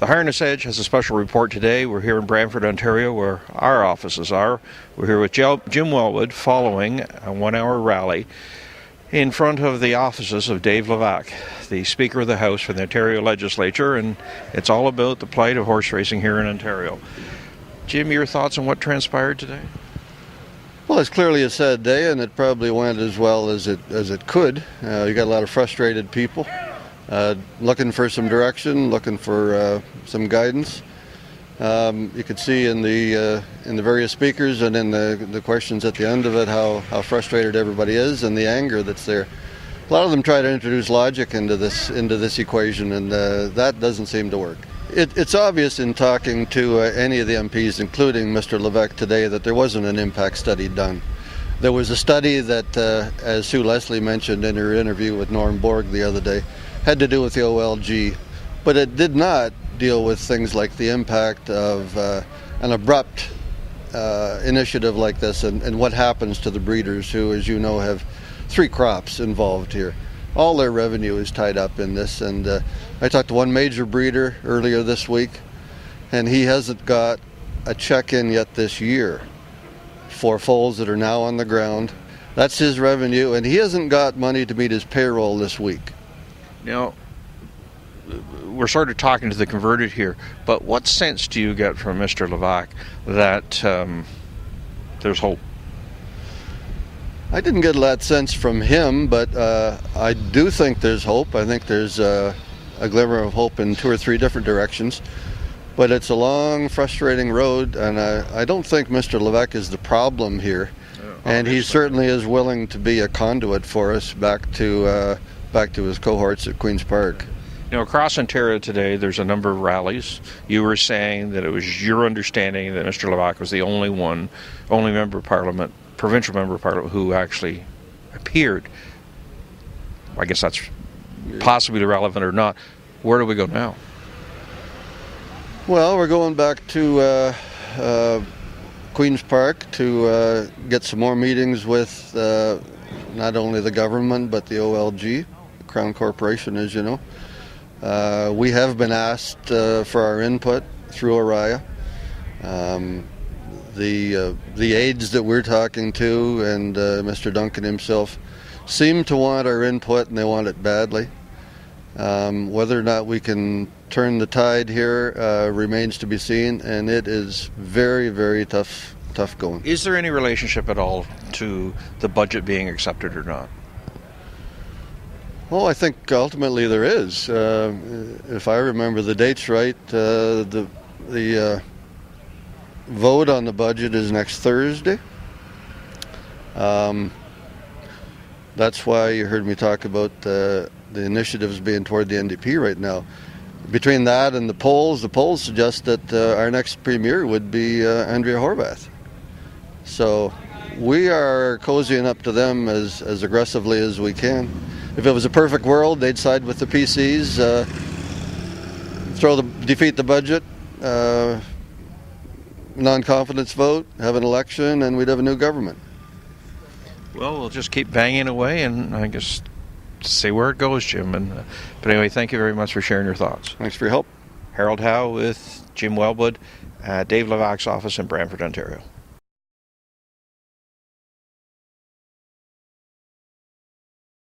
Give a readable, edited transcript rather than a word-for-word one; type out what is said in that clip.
The Harness Edge has a special report today. We're here in Brantford, Ontario, where our offices are. We're here with Jim Wellwood following a 1-hour rally in front of the offices of Dave Levac, the Speaker of the House for the Ontario Legislature, and it's all about the plight of horse racing here in Ontario. Jim, your thoughts on what transpired today? Well, it's clearly a sad day, and it probably went as well as it could. You got a lot of frustrated people looking for some direction, looking for some guidance. You could see in the various speakers and in the questions at the end of it how frustrated everybody is and the anger that's there. A lot of them try to introduce logic into this equation, and that doesn't seem to work. It's obvious in talking to any of the MPs, including Mr. Levac today, that there wasn't an impact study done. There was a study that, as Sue Leslie mentioned in her interview with Norm Borg the other day, had to do with the OLG, but it did not deal with things like the impact of an abrupt initiative like this and what happens to the breeders who, as you know, have 3 crops involved here. All their revenue is tied up in this, and I talked to one major breeder earlier this week, and he hasn't got a check in yet this year for foals that are now on the ground. That's his revenue, and he hasn't got money to meet his payroll this week. Now, we're sort of talking to the converted here, but what sense do you get from Mr. Levac that there's hope? I didn't get that sense from him, but I do think there's hope. I think there's a glimmer of hope in 2 or 3 different directions. But it's a long, frustrating road, and I don't think Mr. Levac is the problem here. And he certainly is willing to be a conduit for us back to his cohorts at Queen's Park. You know, across Ontario today, there's a number of rallies. You were saying that it was your understanding that Mr. Levac was the only member of Parliament, provincial member of Parliament, who actually appeared. I guess that's possibly relevant or not. Where do we go now? Well, we're going back to Queen's Park to get some more meetings with not only the government but the OLG, Crown Corporation, as you know. We have been asked for our input through Oriya. The aides that we're talking to and Mr. Duncan himself seem to want our input, and they want it badly. Whether or not we can turn the tide here remains to be seen, and it is very, very tough going. Is there any relationship at all to the budget being accepted or not? Well, I think ultimately there is. If I remember the dates right, the vote on the budget is next Thursday. That's why you heard me talk about the initiatives being toward the NDP right now. Between that and the polls suggest that our next premier would be Andrea Horwath. So we are cozying up to them as aggressively as we can. If it was a perfect world, they'd side with the PCs, defeat the budget, non-confidence vote, have an election, and we'd have a new government. Well, we'll just keep banging away, and I guess see where it goes, Jim. But anyway, thank you very much for sharing your thoughts. Thanks for your help. Harold Howe with Jim Wellwood at Dave Levac's office in Brantford, Ontario.